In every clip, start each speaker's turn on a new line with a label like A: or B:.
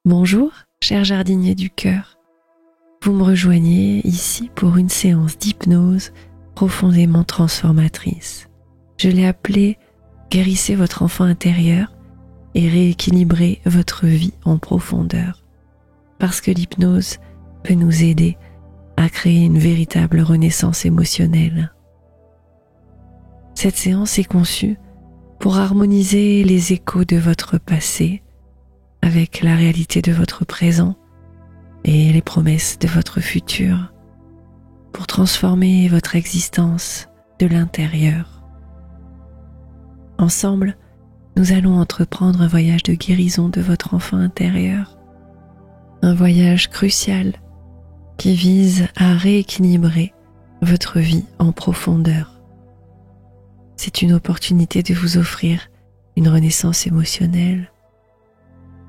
A: Bonjour, cher jardinier du cœur. Vous me rejoignez ici pour une séance d'hypnose profondément transformatrice. Je l'ai appelée « Guérissez votre enfant intérieur et rééquilibrez votre vie en profondeur ». Parce que l'hypnose peut nous aider à créer une véritable renaissance émotionnelle. Cette séance est conçue pour harmoniser les échos de votre passé avec la réalité de votre présent et les promesses de votre futur, pour transformer votre existence de l'intérieur. Ensemble, nous allons entreprendre un voyage de guérison de votre enfant intérieur, un voyage crucial qui vise à rééquilibrer votre vie en profondeur. C'est une opportunité de vous offrir une renaissance émotionnelle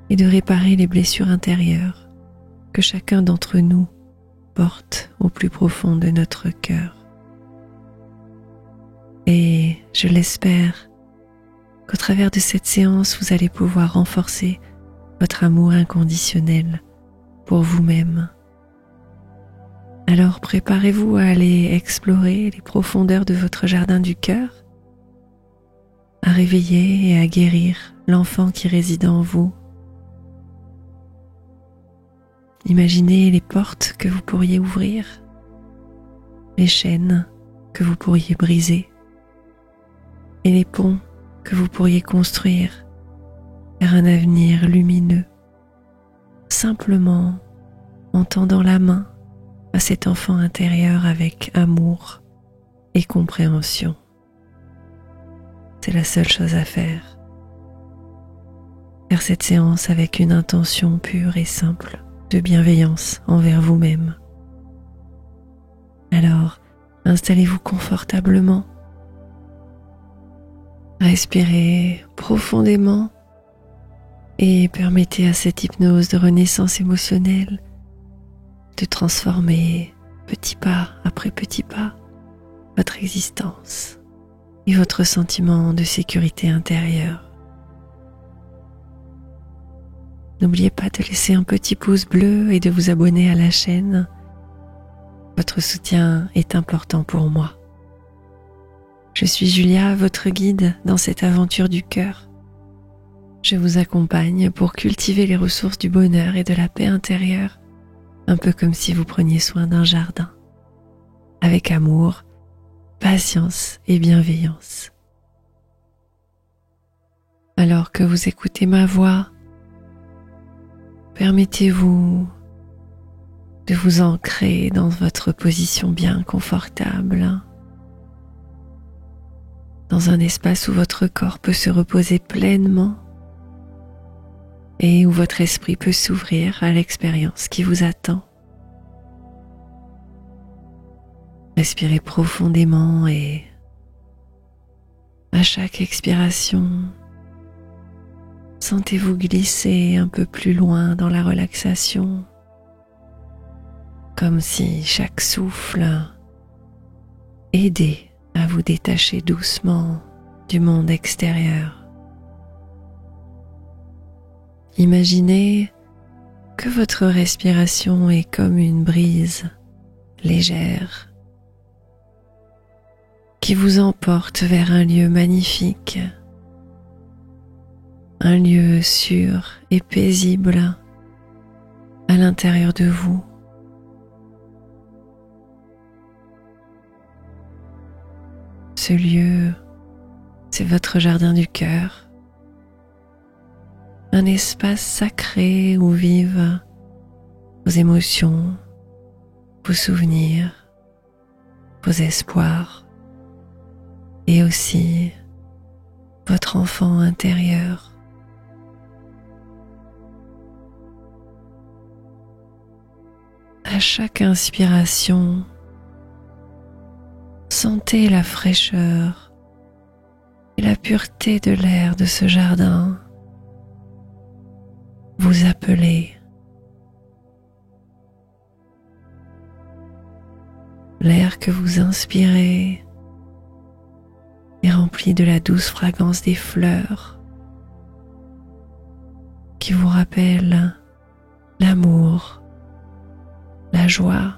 A: et de réparer les blessures intérieures que chacun d'entre nous porte au plus profond de notre cœur. Et je l'espère qu'au travers de cette séance, vous allez pouvoir renforcer votre amour inconditionnel pour vous-même. Alors préparez-vous à aller explorer les profondeurs de votre jardin du cœur, à réveiller et à guérir l'enfant qui réside en vous. Imaginez les portes que vous pourriez ouvrir, les chaînes que vous pourriez briser et les ponts que vous pourriez construire vers un avenir lumineux, simplement en tendant la main à cet enfant intérieur avec amour et compréhension. C'est la seule chose à faire. Faire cette séance avec une intention pure et simple de bienveillance envers vous-même. Alors, installez-vous confortablement. Respirez profondément et permettez à cette hypnose de renaissance émotionnelle de transformer petit pas après petit pas votre existence et votre sentiment de sécurité intérieure. N'oubliez pas de laisser un petit pouce bleu et de vous abonner à la chaîne. Votre soutien est important pour moi. Je suis Julia, votre guide dans cette aventure du cœur. Je vous accompagne pour cultiver les ressources du bonheur et de la paix intérieure, un peu comme si vous preniez soin d'un jardin, avec amour, patience et bienveillance. Alors que vous écoutez ma voix, permettez-vous de vous ancrer dans votre position bien confortable, dans un espace où votre corps peut se reposer pleinement et où votre esprit peut s'ouvrir à l'expérience qui vous attend. Respirez profondément et à chaque expiration, sentez-vous glisser un peu plus loin dans la relaxation, comme si chaque souffle aidait à vous détacher doucement du monde extérieur. Imaginez que votre respiration est comme une brise légère qui vous emporte vers un lieu magnifique, un lieu sûr et paisible à l'intérieur de vous. Ce lieu, c'est votre jardin du cœur, un espace sacré où vivent vos émotions, vos souvenirs, vos espoirs et aussi votre enfant intérieur. À chaque inspiration, sentez la fraîcheur et la pureté de l'air de ce jardin vous appeler. L'air que vous inspirez est rempli de la douce fragrance des fleurs qui vous rappelle l'amour, la joie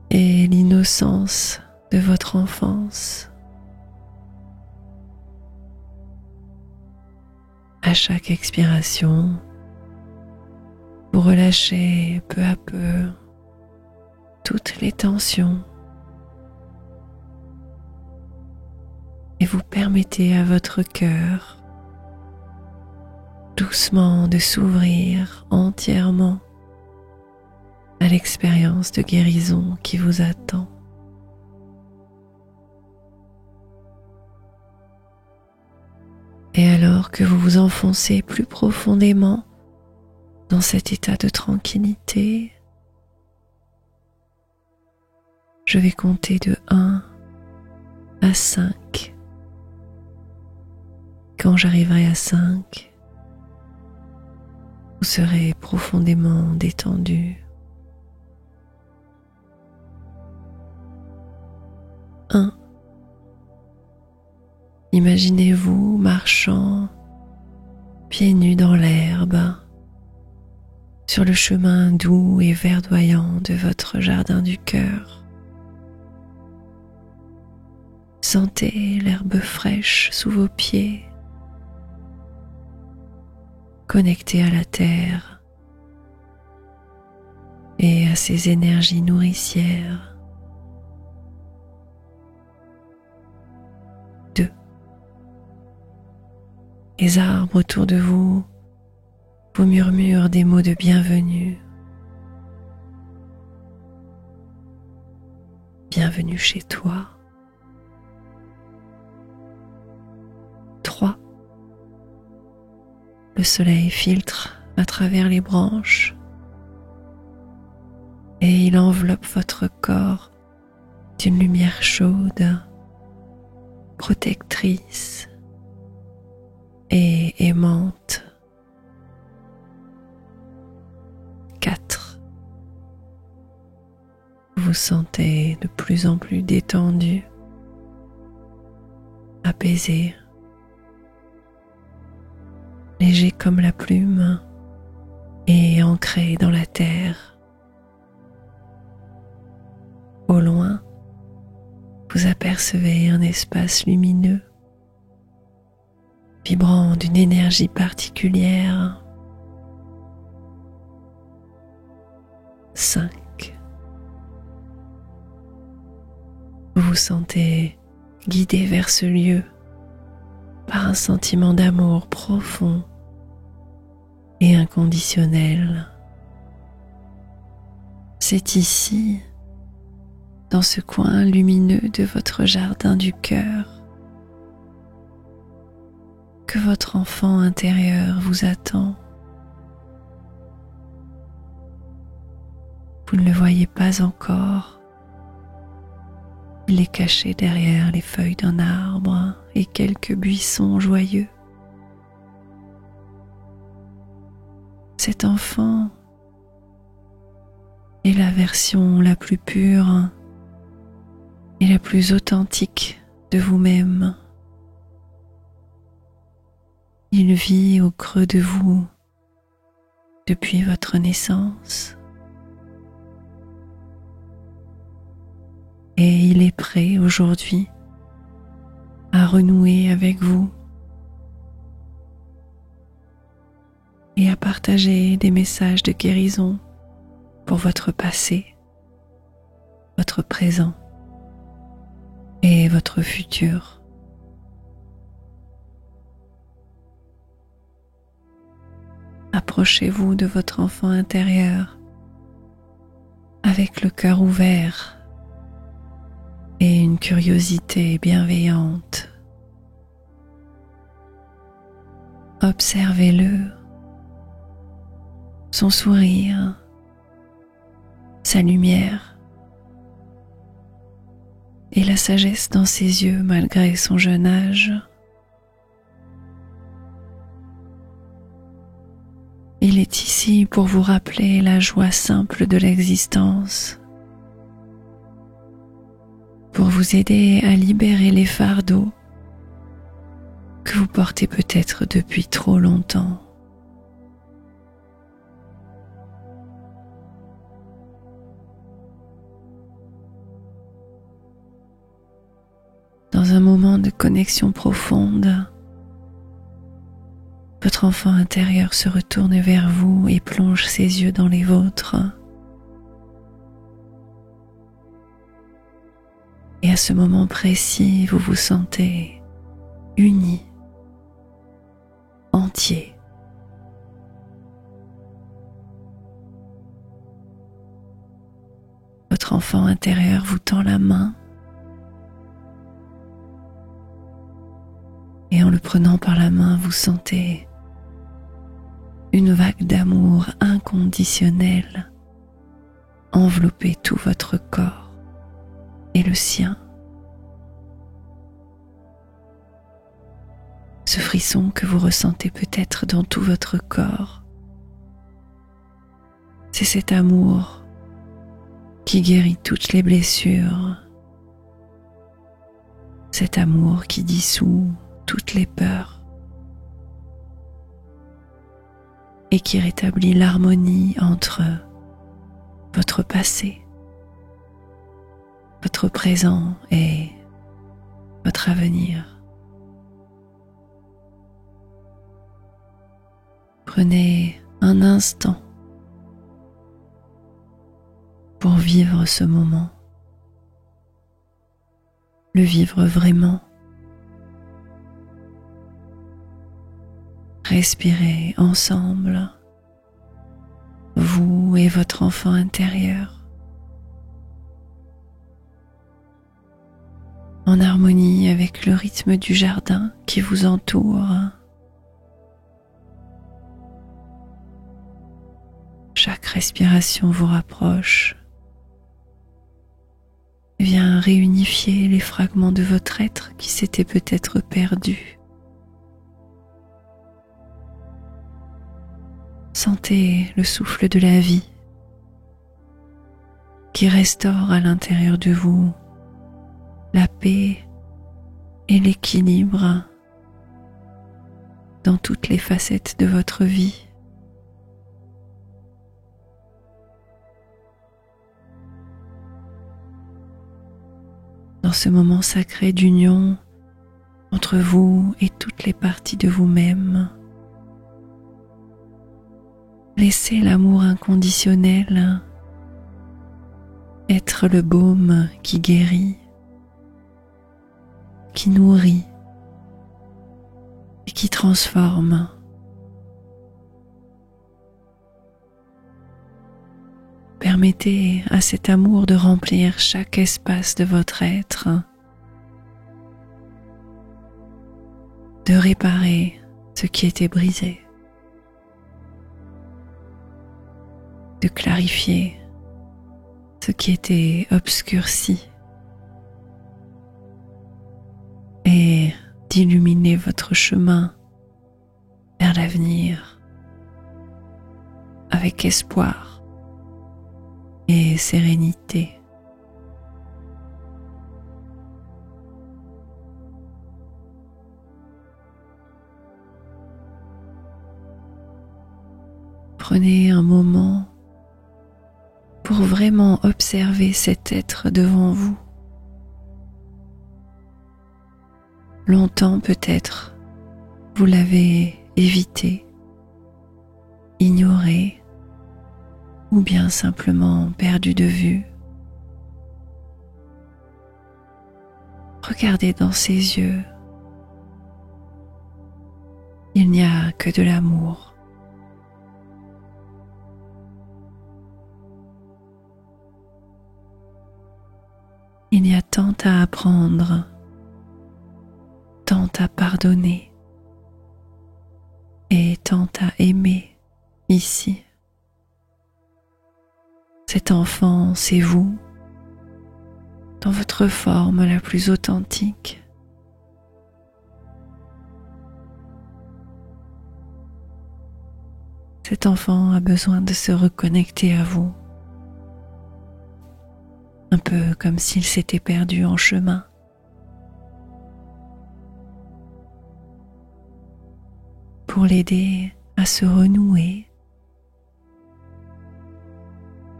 A: et l'innocence de votre enfance. À chaque expiration, vous relâchez peu à peu toutes les tensions et vous permettez à votre cœur doucement de s'ouvrir entièrement à l'expérience de guérison qui vous attend. Et alors que vous vous enfoncez plus profondément dans cet état de tranquillité, je vais compter de 1 à 5. Quand j'arriverai à 5, vous serez profondément détendu. 1. Imaginez-vous marchant pieds nus dans l'herbe sur le chemin doux et verdoyant de votre jardin du cœur. Sentez l'herbe fraîche sous vos pieds, connectée à la terre et à ses énergies nourricières. 2. Les arbres autour de vous vous murmurent des mots de bienvenue. Bienvenue chez toi. 3. Le soleil filtre à travers les branches et il enveloppe votre corps d'une lumière chaude, protectrice et aimante. 4. Vous vous sentez de plus en plus détendu, apaisé, léger comme la plume et ancré dans la terre. Au loin, vous apercevez un espace lumineux, vibrant d'une énergie particulière. 5. Vous vous sentez guidé vers ce lieu par un sentiment d'amour profond et inconditionnel. C'est ici, dans ce coin lumineux de votre jardin du cœur, que votre enfant intérieur vous attend. Vous ne le voyez pas encore. Il est caché derrière les feuilles d'un arbre et quelques buissons joyeux. Cet enfant est la version la plus pure et la plus authentique de vous-même. Il vit au creux de vous depuis votre naissance et il est prêt aujourd'hui à renouer avec vous et à partager des messages de guérison pour votre passé, votre présent et votre futur. Approchez-vous de votre enfant intérieur avec le cœur ouvert et une curiosité bienveillante. Observez-le, son sourire, sa lumière et la sagesse dans ses yeux malgré son jeune âge. Il est ici pour vous rappeler la joie simple de l'existence, pour vous aider à libérer les fardeaux que vous portez peut-être depuis trop longtemps. moment de connexion profonde, votre enfant intérieur se retourne vers vous et plonge ses yeux dans les vôtres. Et à ce moment précis, vous vous sentez uni, entier. Votre enfant intérieur vous tend la main et en le prenant par la main, vous sentez une vague d'amour inconditionnel envelopper tout votre corps et le sien. Ce frisson que vous ressentez peut-être dans tout votre corps, c'est cet amour qui guérit toutes les blessures, cet amour qui dissout toutes les peurs et qui rétablit l'harmonie entre votre passé, votre présent et votre avenir. Prenez un instant pour vivre ce moment, le vivre vraiment. Respirez ensemble, vous et votre enfant intérieur, en harmonie avec le rythme du jardin qui vous entoure. Chaque respiration vous rapproche, vient réunifier les fragments de votre être qui s'étaient peut-être perdus. Sentez le souffle de la vie qui restaure à l'intérieur de vous la paix et l'équilibre dans toutes les facettes de votre vie. Dans ce moment sacré d'union entre vous et toutes les parties de vous-même, laissez l'amour inconditionnel être le baume qui guérit, qui nourrit et qui transforme. Permettez à cet amour de remplir chaque espace de votre être, de réparer ce qui était brisé, de clarifier ce qui était obscurci et d'illuminer votre chemin vers l'avenir avec espoir et sérénité. Prenez un moment pour vraiment observer cet être devant vous. Longtemps peut-être, vous l'avez évité, ignoré, ou bien simplement perdu de vue. Regardez dans ses yeux. Il n'y a que de l'amour. Il y a tant à apprendre, tant à pardonner et tant à aimer ici. Cet enfant, c'est vous, dans votre forme la plus authentique. Cet enfant a besoin de se reconnecter à vous, un peu comme s'il s'était perdu en chemin. Pour l'aider à se renouer,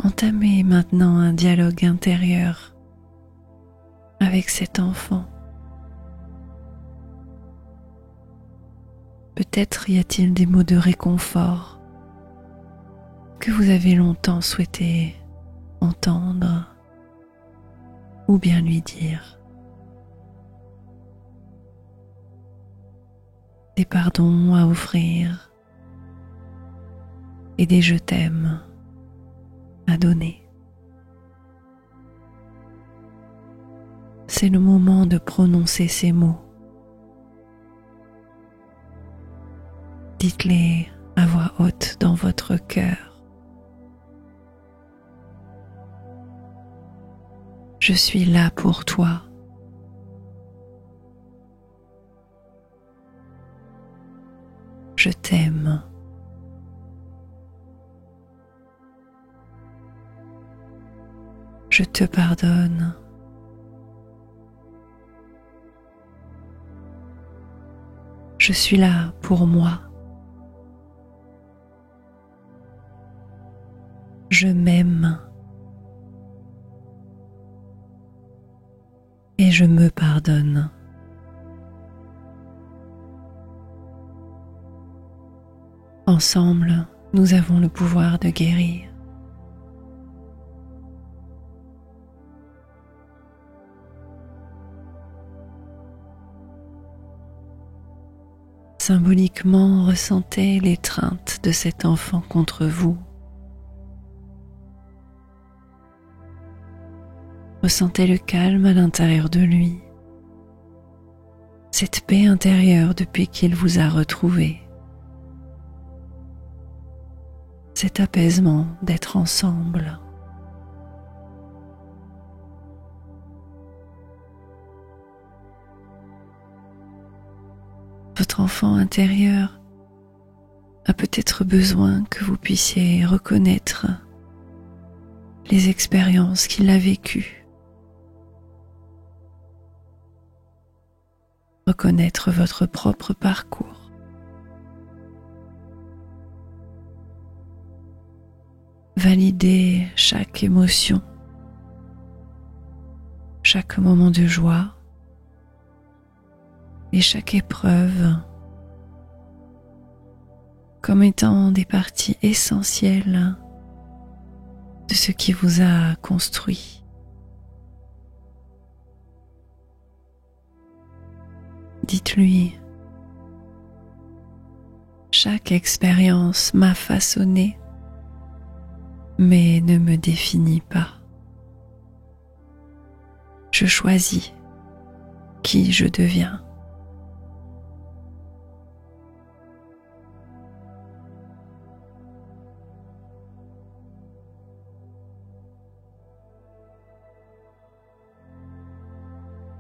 A: entamez maintenant un dialogue intérieur avec cet enfant Peut-être y a-t-il des mots de réconfort que vous avez longtemps souhaité entendre ou bien lui dire. Des pardons à offrir et des je t'aime à donner. C'est le moment de prononcer ces mots. Dites-les à voix haute dans votre cœur. Je suis là pour toi. Je t'aime. Je te pardonne. Je suis là pour moi. Je m'aime. Et je me pardonne. Ensemble, nous avons le pouvoir de guérir. Symboliquement, ressentez l'étreinte de cet enfant contre vous. Ressentez le calme à l'intérieur de lui, cette paix intérieure depuis qu'il vous a retrouvé, cet apaisement d'être ensemble. Votre enfant intérieur a peut-être besoin que vous puissiez reconnaître les expériences qu'il a vécues. Reconnaître votre propre parcours. Valider chaque émotion, chaque moment de joie et chaque épreuve comme étant des parties essentielles de ce qui vous a construit. Dites-lui, chaque expérience m'a façonné, mais ne me définit pas. Je choisis qui je deviens.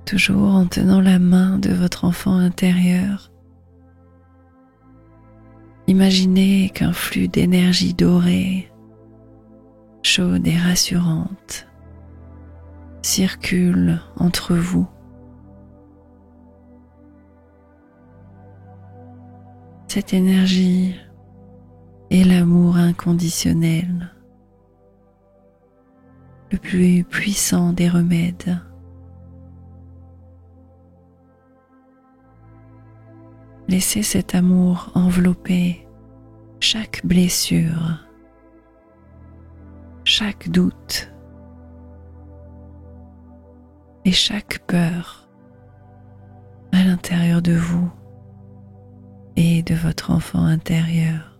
A: Toujours en tenant la main de votre enfant intérieur, imaginez qu'un flux d'énergie dorée, chaude et rassurante, circule entre vous. Cette énergie est l'amour inconditionnel, le plus puissant des remèdes. Laissez cet amour envelopper chaque blessure, chaque doute et chaque peur à l'intérieur de vous et de votre enfant intérieur.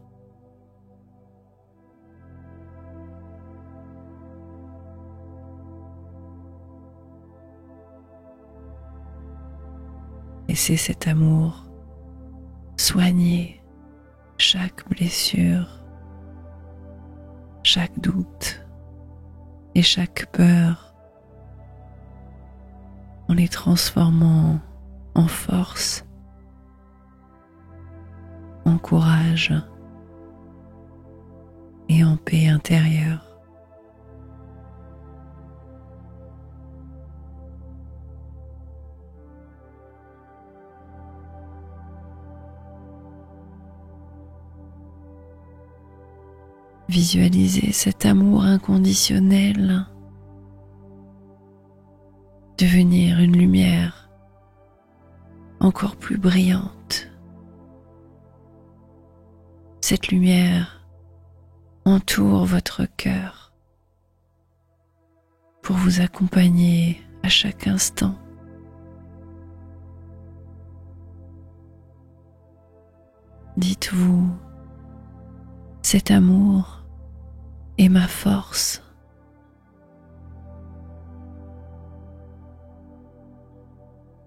A: Laissez cet amour soigner chaque blessure, chaque doute et chaque peur en les transformant en force, en courage et en paix intérieure. Visualisez cet amour inconditionnel devenir une lumière encore plus brillante cette lumière entoure votre cœur pour vous accompagner à chaque instant. Dites-vous, cet amour est ma force.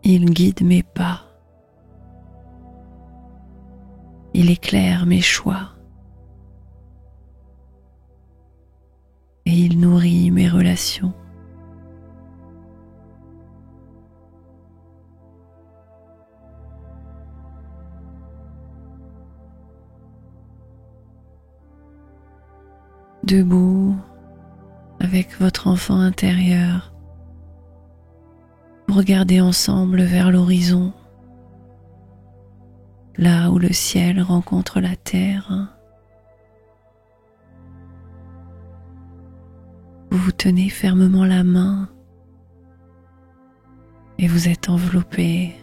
A: Il guide mes pas. Il éclaire mes choix. Et il nourrit mes relations. Debout, avec votre enfant intérieur, vous regardez ensemble vers l'horizon, là où le ciel rencontre la terre. Vous vous tenez fermement la main et vous êtes enveloppé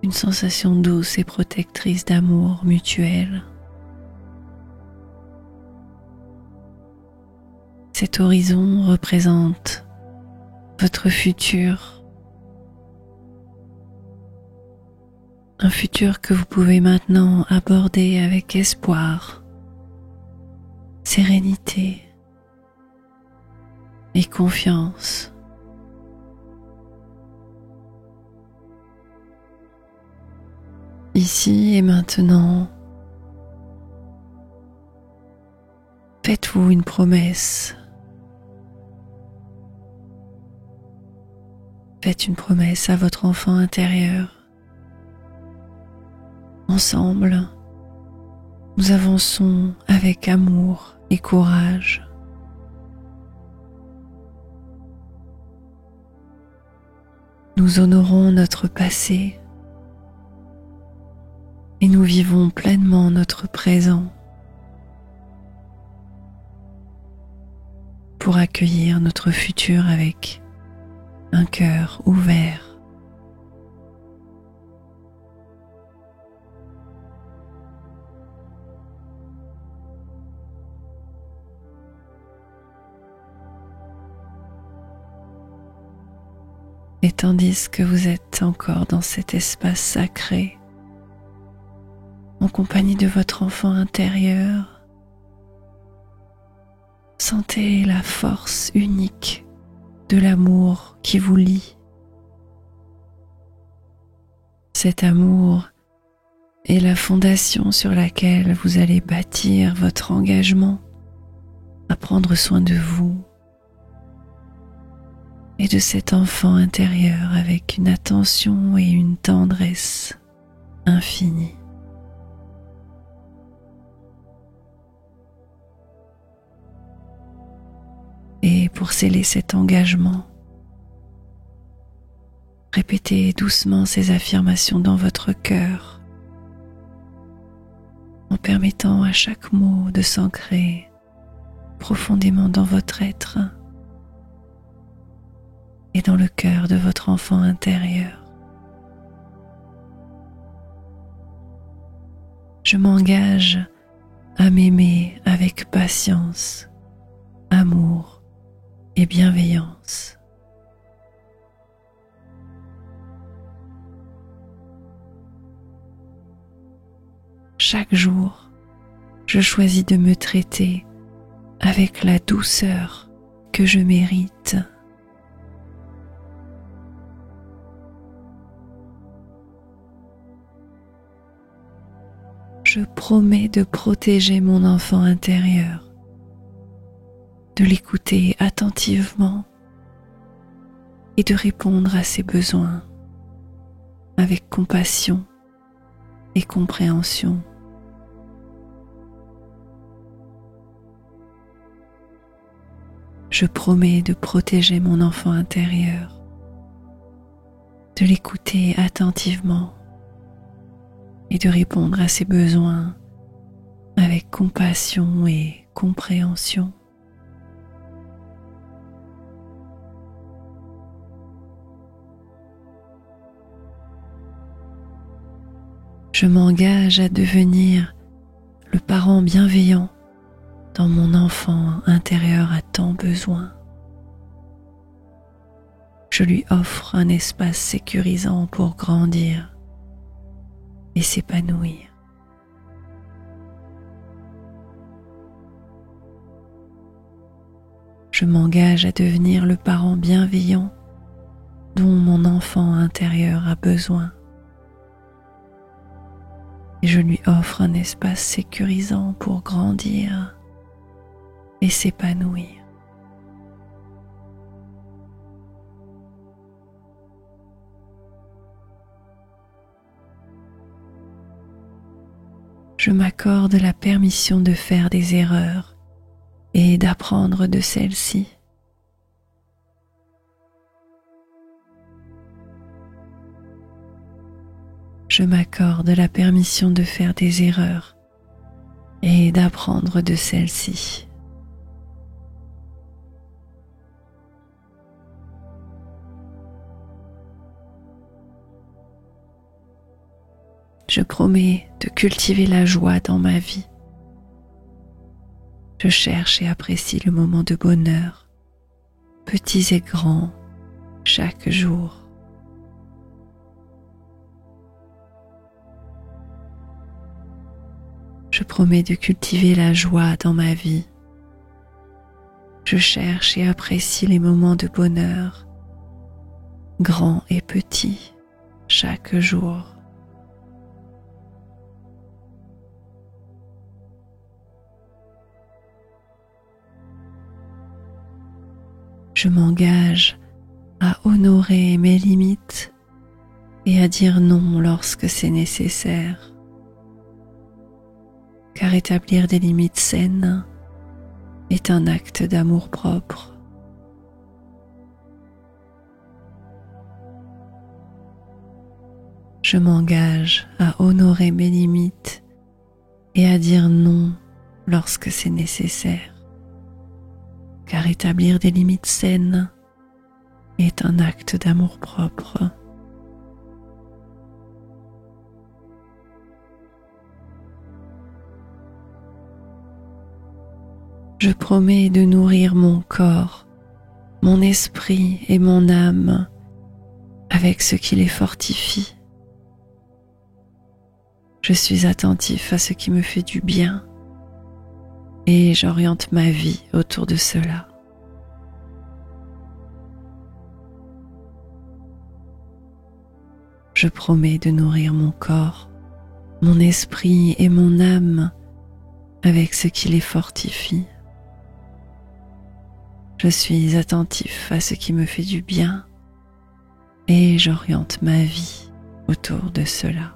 A: d'une sensation douce et protectrice d'amour mutuel. Cet horizon représente votre futur, un futur que vous pouvez maintenant aborder avec espoir, sérénité et confiance. Ici et maintenant, faites-vous une promesse. Faites une promesse à votre enfant intérieur. Ensemble, nous avançons avec amour et courage. Nous honorons notre passé et nous vivons pleinement notre présent pour accueillir notre futur avec un cœur ouvert. Et tandis que vous êtes encore dans cet espace sacré, en compagnie de votre enfant intérieur, sentez la force unique de l'amour qui vous lie. Cet amour est la fondation sur laquelle vous allez bâtir votre engagement à prendre soin de vous et de cet enfant intérieur avec une attention et une tendresse infinie. Et pour sceller cet engagement, répétez doucement ces affirmations dans votre cœur, en permettant à chaque mot de s'ancrer profondément dans votre être et dans le cœur de votre enfant intérieur. Je m'engage à m'aimer avec patience, amour et bienveillance. Chaque jour, je choisis de me traiter avec la douceur que je mérite. Je promets de protéger mon enfant intérieur, de l'écouter attentivement et de répondre à ses besoins avec compassion et compréhension. Je promets de protéger mon enfant intérieur, de l'écouter attentivement et de répondre à ses besoins avec compassion et compréhension. Je m'engage à devenir le parent bienveillant dont mon enfant intérieur a tant besoin. Je lui offre un espace sécurisant pour grandir et s'épanouir. Je m'engage à devenir le parent bienveillant dont mon enfant intérieur a besoin. Et je lui offre un espace sécurisant pour grandir et s'épanouir. Je m'accorde la permission de faire des erreurs et d'apprendre de celles-ci. Je m'accorde la permission de faire des erreurs et d'apprendre de celles-ci. Je promets de cultiver la joie dans ma vie. Je cherche et apprécie le moment de bonheur, petits et grands, chaque jour. Je promets de cultiver la joie dans ma vie. Je cherche et apprécie les moments de bonheur, grands et petits, chaque jour. Je m'engage à honorer mes limites et à dire non lorsque c'est nécessaire. Car établir des limites saines est un acte d'amour-propre. Je m'engage à honorer mes limites et à dire non lorsque c'est nécessaire. Car établir des limites saines est un acte d'amour-propre. Je promets de nourrir mon corps, mon esprit et mon âme avec ce qui les fortifie. Je suis attentif à ce qui me fait du bien et j'oriente ma vie autour de cela. Je promets de nourrir mon corps, mon esprit et mon âme avec ce qui les fortifie. Je suis attentif à ce qui me fait du bien et j'oriente ma vie autour de cela.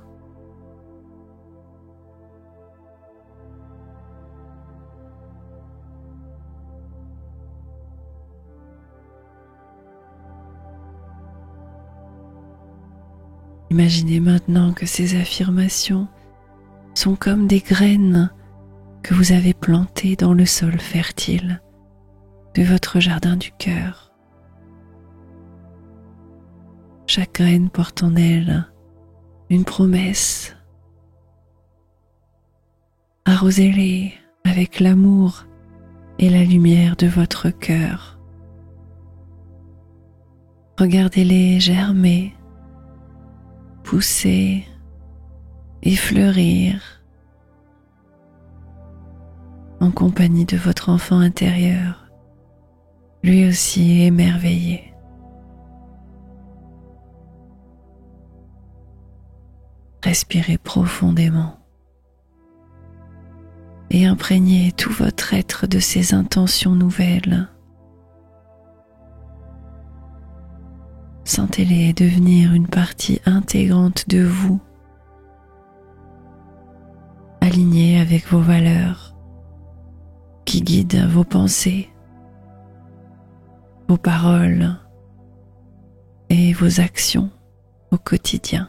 A: Imaginez maintenant que ces affirmations sont comme des graines que vous avez plantées dans le sol fertile de votre jardin du cœur. Chaque graine porte en elle une promesse. Arrosez-les avec l'amour et la lumière de votre cœur. Regardez-les germer, pousser et fleurir en compagnie de votre enfant intérieur, lui aussi émerveillé. Respirez profondément et imprégnez tout votre être de ces intentions nouvelles. Sentez-les devenir une partie intégrante de vous, alignée avec vos valeurs, qui guident vos pensées, vos paroles et vos actions au quotidien.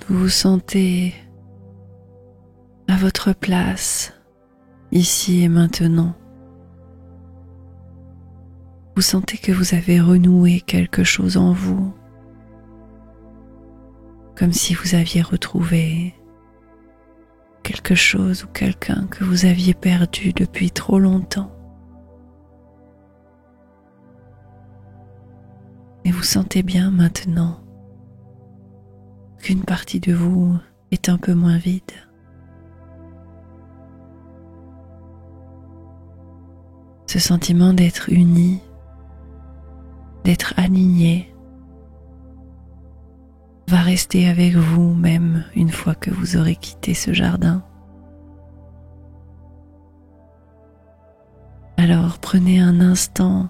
A: Vous vous sentez à votre place, ici et maintenant. Vous sentez que vous avez renoué quelque chose en vous, comme si vous aviez retrouvé quelque chose ou quelqu'un que vous aviez perdu depuis trop longtemps. Et vous sentez bien maintenant qu'une partie de vous est un peu moins vide. Ce sentiment d'être uni, d'être aligné, va rester avec vous même une fois que vous aurez quitté ce jardin. Alors prenez un instant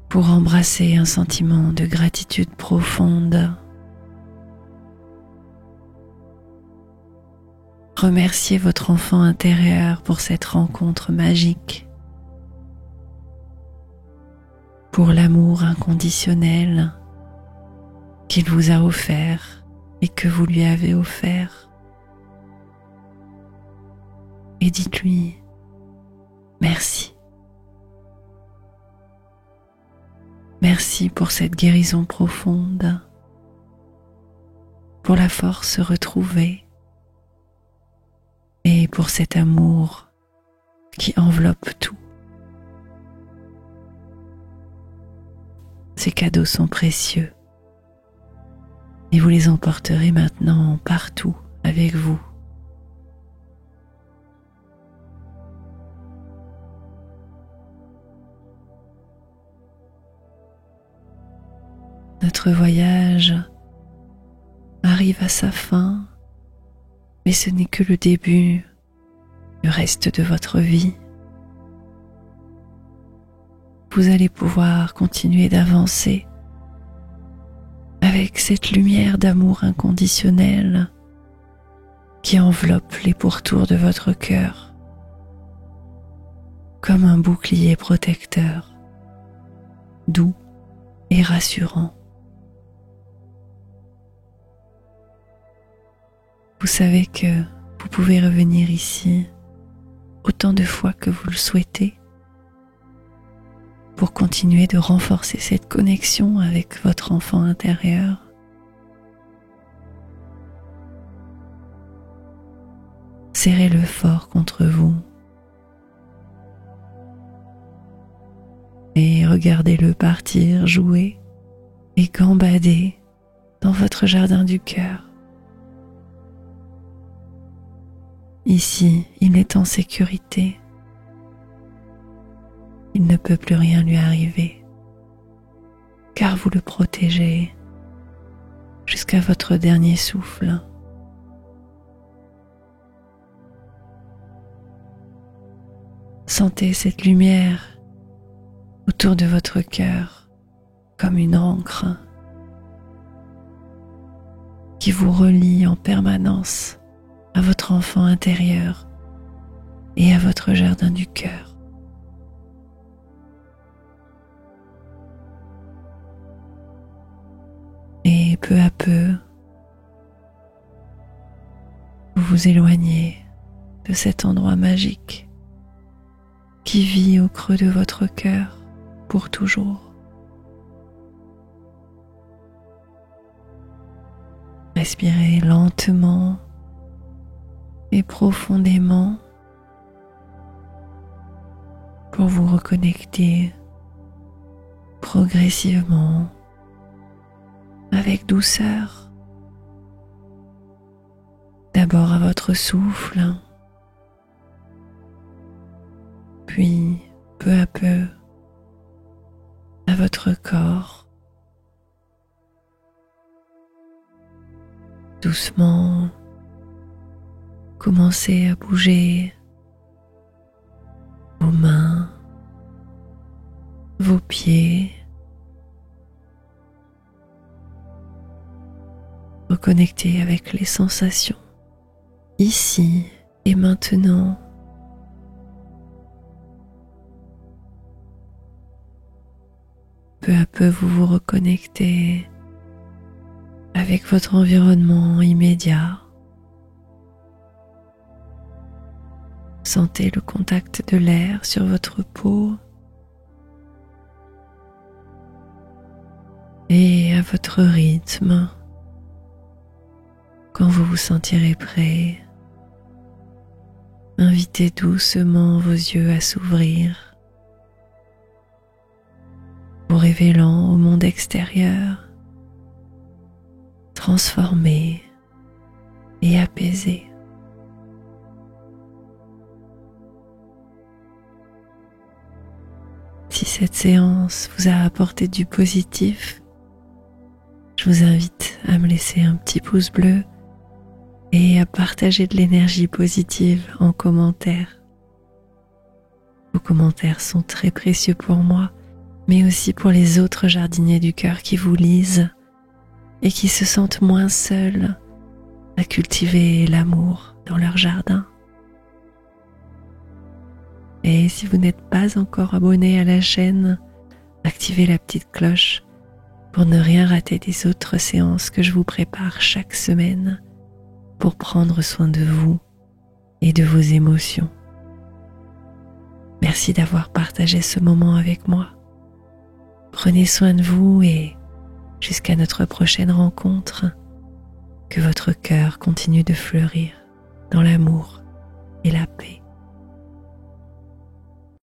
A: pour embrasser un sentiment de gratitude profonde. Remerciez votre enfant intérieur pour cette rencontre magique, pour l'amour inconditionnel qu'il vous a offert et que vous lui avez offert. Et dites-lui merci. Merci pour cette guérison profonde, pour la force retrouvée et pour cet amour qui enveloppe tout. Ces cadeaux sont précieux et vous les emporterez maintenant partout avec vous. Notre voyage arrive à sa fin, mais ce n'est que le début du reste de votre vie. Vous allez pouvoir continuer d'avancer avec cette lumière d'amour inconditionnel qui enveloppe les pourtours de votre cœur comme un bouclier protecteur, doux et rassurant. Vous savez que vous pouvez revenir ici autant de fois que vous le souhaitez pour continuer de renforcer cette connexion avec votre enfant intérieur. Serrez-le fort contre vous et regardez-le partir jouer et gambader dans votre jardin du cœur. Ici, il est en sécurité. Il ne peut plus rien lui arriver, car vous le protégez jusqu'à votre dernier souffle. Sentez cette lumière autour de votre cœur comme une encre qui vous relie en permanence à votre enfant intérieur et à votre jardin du cœur. Et peu à peu, vous vous éloignez de cet endroit magique qui vit au creux de votre cœur pour toujours. Respirez lentement et profondément pour vous reconnecter progressivement avec douceur, d'abord à votre souffle, puis peu à peu à votre corps. Doucement, commencez à bouger vos mains, vos pieds. Reconnectez avec les sensations ici et maintenant. Peu à peu, vous vous reconnectez avec avec votre environnement immédiat. Sentez le contact de l'air sur votre peau et à votre rythme. Quand vous vous sentirez prêt, invitez doucement vos yeux à s'ouvrir, vous révélant au monde extérieur, transformé et apaisé. Si cette séance vous a apporté du positif, je vous invite à me laisser un petit pouce bleu et à partager de l'énergie positive en commentaire. Vos commentaires sont très précieux pour moi, mais aussi pour les autres jardiniers du cœur qui vous lisent et qui se sentent moins seuls à cultiver l'amour dans leur jardin. Et si vous n'êtes pas encore abonné à la chaîne, activez la petite cloche pour ne rien rater des autres séances que je vous prépare chaque semaine pour prendre soin de vous et de vos émotions. Merci d'avoir partagé ce moment avec moi. Prenez soin de vous et jusqu'à notre prochaine rencontre, que votre cœur continue de fleurir dans l'amour et la paix.